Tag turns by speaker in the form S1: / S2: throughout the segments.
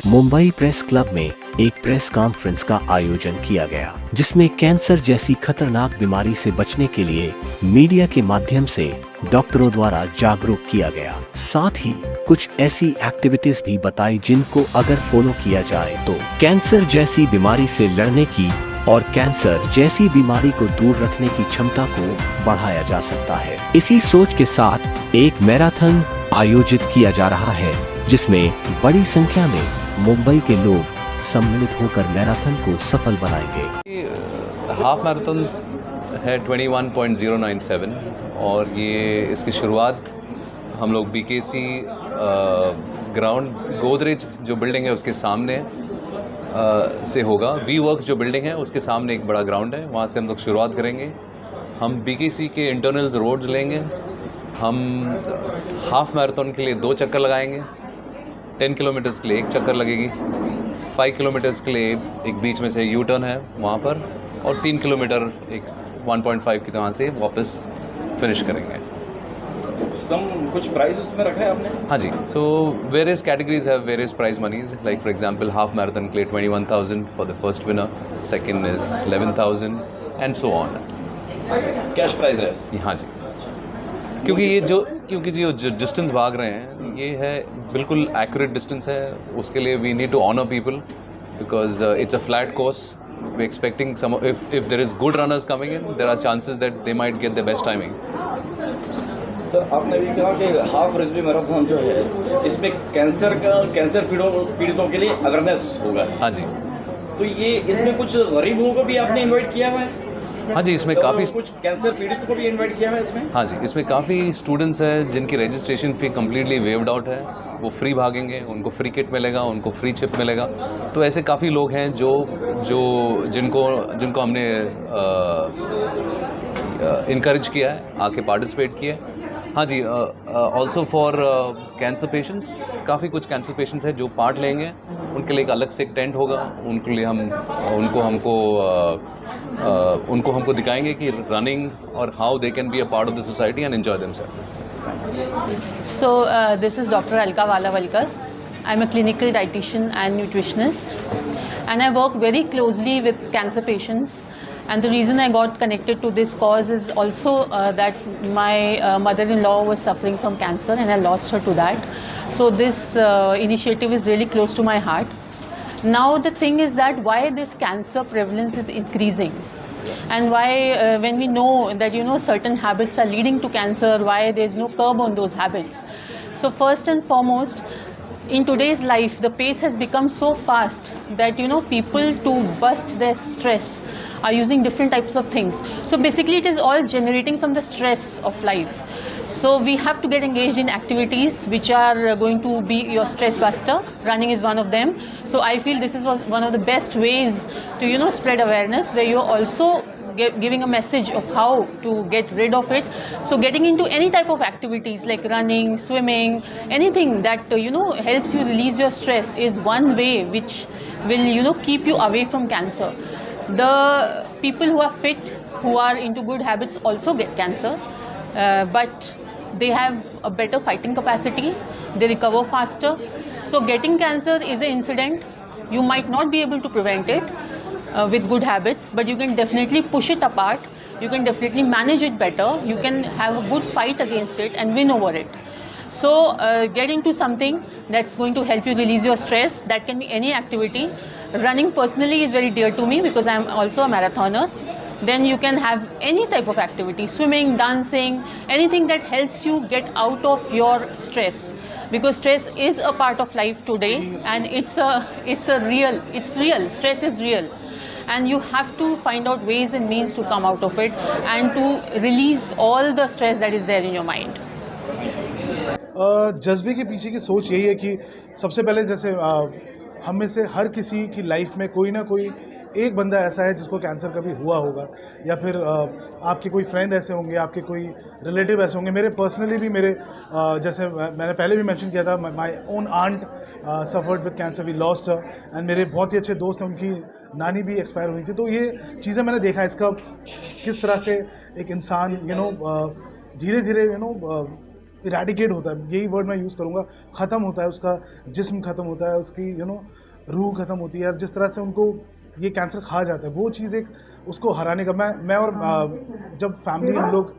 S1: Mumbai press club में एक press conference का आयोजन किया गया, जिसमें कैंसर जैसी खतरनाक बीमारी से बचने के लिए मीडिया के माध्यम से डॉक्टरों द्वारा जागरूक किया गया। साथ ही कुछ ऐसी एक्टिविटीज भी बताई जिनको अगर फॉलो किया जाए तो कैंसर जैसी बीमारी से लड़ने की और कैंसर जैसी बीमारी को दूर रखने की क्षमता को बढ़ाया जा सकता है। इसी सोच के साथ एक मैराथन आयोजित किया जा रहा है, जिसमें बड़ी संख्या में मुंबई के लोग सम्मिलित होकर मैराथन को सफल बनाएंगे।
S2: हाफ मैराथन है 21.097 और ये इसकी शुरुआत हम लोग BKC ग्राउंड गोदरेज जो बिल्डिंग है उसके सामने से होगा। वी वर्क्स जो बिल्डिंग है उसके सामने एक बड़ा ग्राउंड है, वहाँ से हम लोग शुरुआत करेंगे। हम BKC के इंटरनल रोड्स लेंगे। हम हाफ मैराथन के लिए 2 चक्कर लगाएंगे, 10 किलोमीटर्स के लिए 1 चक्कर लगेगी, 5 किलोमीटर्स के लिए एक बीच में से यू टर्न है वहाँ पर, और 3 किलोमीटर एक 1.5 की तरह से वापस फिनिश करेंगे।
S3: कुछ प्राइस उसमें रखा है आपने?
S2: हाँ जी, so various categories have various prize monies. Like for example half marathon के लिए 21,000 for the first winner, second is 11,000 and so on.
S3: Cash price है?
S2: हाँ जी, क्योंकि जो डिस्टेंस भाग रहे हैं ये है बिल्कुल एक्यूरेट डिस्टेंस है। उसके लिए we need to honour people because it's a flat course. We expecting some if there is good runners coming in, there are chances that they might get the best timing.
S3: Sir, आपने भी कहा कि half Rizvi marathon जो है इसमें cancer पीड़ितों के लिए अवेयरनेस होगा।
S2: हाँ जी,
S3: तो ये इसमें कुछ गरीबों को भी आपने इन्वाइट किया हुआ है?
S2: हाँ जी, इसमें काफ़ी
S3: कुछ कैंसर पीड़ित को भी इनवाइट किया है इसमें?
S2: हाँ जी, इसमें काफ़ी स्टूडेंट्स हैं जिनकी रजिस्ट्रेशन फ़ी कम्प्लीटली वेव्ड आउट है। वो फ्री भागेंगे, उनको फ्री किट मिलेगा, उनको फ्री चिप मिलेगा। तो ऐसे काफ़ी लोग हैं जिनको हमने इनकरेज किया है, आके पार्टिसिपेट किया है। हाँ जी, ऑल्सो फॉर कैंसर पेशेंट्स, काफ़ी कुछ कैंसर पेशेंट्स हैं जो पार्ट लेंगे। उनके लिए एक अलग से एक टेंट होगा। उनके लिए उनको हमको दिखाएंगे कि रनिंग और how they can be a part of the society and enjoy themselves.
S4: So this is Dr. Alka Valawalkar. I'm a clinical dietitian and nutritionist, and I work very closely with cancer patients. And the reason I got connected to this cause is also that my mother-in-law was suffering from cancer, and I lost her to that. So this initiative is really close to my heart. Now the thing is that why this cancer prevalence is increasing, and why when we know that certain habits are leading to cancer, why there is no curb on those habits. So first and foremost, in today's life the pace has become so fast that people, to bust their stress, are using different types of things. So basically it is all generating from the stress of life. So we have to get engaged in activities which are going to be your stress buster. Running is one of them. So I feel this is one of the best ways to spread awareness, where you're also giving a message of how to get rid of it. So getting into any type of activities like running, swimming, anything that helps you release your stress is one way which will keep you away from cancer. The people who are fit, who are into good habits, also get cancer, but they have a better fighting capacity, they recover faster. So getting cancer is an incident. You might not be able to prevent it with good habits, but you can definitely push it apart. You can definitely manage it better. You can have a good fight against it and win over it. So get into something that's going to help you release your stress. That can be any activity. Running personally is very dear to me because I am also a marathoner. Then you can have any type of activity, swimming, dancing, anything that helps you get out of your stress, because stress is a part of life today, and it's real. Stress is real, and you have to find out ways and means to come out of it and to release all the stress that is there in your mind.
S5: जज्बे के पीछे की सोच यही है कि सबसे पहले जैसे हम में से हर किसी की लाइफ में कोई ना कोई एक बंदा ऐसा है जिसको कैंसर कभी हुआ होगा, या फिर आपके कोई फ्रेंड ऐसे होंगे, आपके कोई रिलेटिव ऐसे होंगे। मेरे पर्सनली भी जैसे मैंने पहले भी मेंशन किया था, my own aunt suffered with cancer, we lost her, and मेरे बहुत ही अच्छे दोस्त हैं, उनकी नानी भी एक्सपायर हुई थी। तो ये चीज़ें मैंने देखा इसका किस तरह से एक इंसान धीरे धीरे इरेडिकेट होता है, यही वर्ड मैं यूज़ करूँगा, ख़त्म होता है, उसका जिस्म ख़त्म होता है, उसकी रूह ख़त्म होती है। जिस तरह से उनको ये कैंसर खा जाता है, वो चीज़ एक उसको हराने का मैं और जब फैमिली हम लोग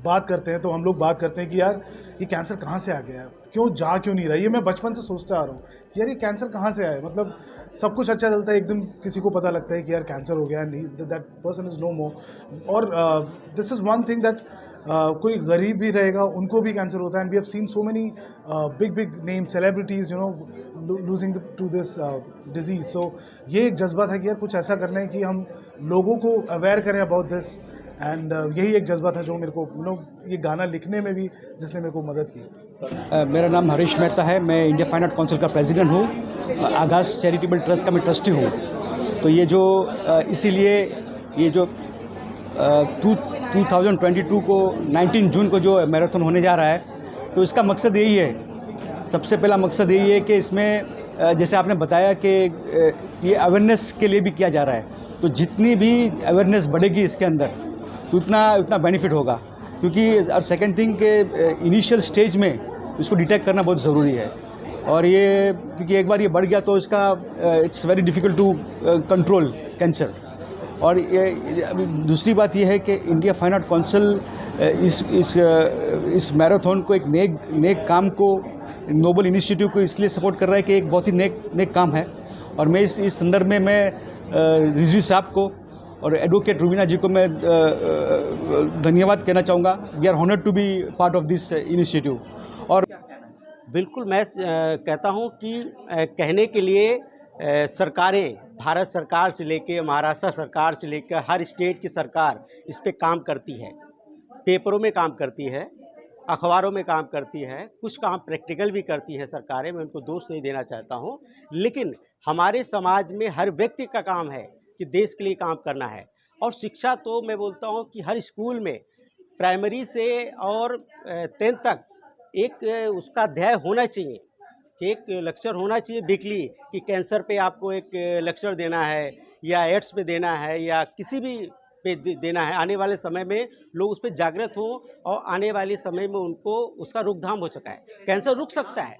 S5: बात करते हैं तो हम लोग बात करते हैं कि यार ये कैंसर कहाँ से आ गया है, क्यों नहीं रहा। ये मैं बचपन से सोचता आ रहा हूँ कि यार ये कैंसर कहाँ से आया, मतलब सब कुछ अच्छा चलता है, एकदम किसी को पता लगता है कि यार कैंसर हो गया, नहीं that person is no more. और this is one thing that कोई गरीब भी रहेगा उनको भी कैंसर होता है। And we have seen so many big name celebrities losing to this disease. So ये एक जज्बा था कि यार कुछ ऐसा करना है कि हम लोगों को अवेयर करें अबाउट दिस। एंड यही एक जज्बा था जो मेरे को ये गाना लिखने में भी जिसने मेरे को मदद की।
S6: मेरा नाम हरीश मेहता है, मैं इंडिया फाइन आर्ट काउंसिल का प्रेसिडेंट हूँ, आगाज़ चैरिटेबल ट्रस्ट का मैं ट्रस्टी हूँ। तो ये जो इसीलिए ये जो 2022 को 19 जून को जो मैराथन होने जा रहा है, तो इसका मकसद यही है, सबसे पहला मकसद यही है कि इसमें जैसे आपने बताया कि ये अवेयरनेस के लिए भी किया जा रहा है। तो जितनी भी अवेयरनेस बढ़ेगी इसके अंदर तो उतना बेनिफिट होगा, क्योंकि और सेकंड थिंग के इनिशियल स्टेज में इसको डिटेक्ट करना बहुत ज़रूरी है। और ये क्योंकि एक बार ये बढ़ गया तो इसका it's very difficult to control cancer. और ये अभी दूसरी बात ये है कि इंडिया फाइन आर्ट काउंसिल इस मैराथन को एक नेक काम को, नोबल इनिशिएटिव को इसलिए सपोर्ट कर रहा है कि एक बहुत ही नेक काम है। और मैं इस संदर्भ में मैं रिजवी साहब को और एडवोकेट रुबीना जी को मैं धन्यवाद कहना चाहूँगा। We are honoured to be part of this initiative. और
S7: बिल्कुल मैं कहता हूँ कि कहने के लिए सरकारें, भारत सरकार से लेकर महाराष्ट्र सरकार से लेकर हर स्टेट की सरकार इस पे काम करती है, पेपरों में काम करती है, अखबारों में काम करती है, कुछ काम प्रैक्टिकल भी करती है सरकारें, मैं उनको दोष नहीं देना चाहता हूँ। लेकिन हमारे समाज में हर व्यक्ति का काम है कि देश के लिए काम करना है। और शिक्षा तो मैं बोलता हूँ कि हर स्कूल में प्राइमरी से और 10th तक एक उसका अध्याय होना चाहिए कि एक लेक्चर होना चाहिए वीकली कि कैंसर पे आपको एक लेक्चर देना है या एड्स पे देना है या किसी भी पे देना है। आने वाले समय में लोग उस पर जागृत हों और आने वाले समय में उनको उसका रोकथाम हो सका है, कैंसर रुक सकता है।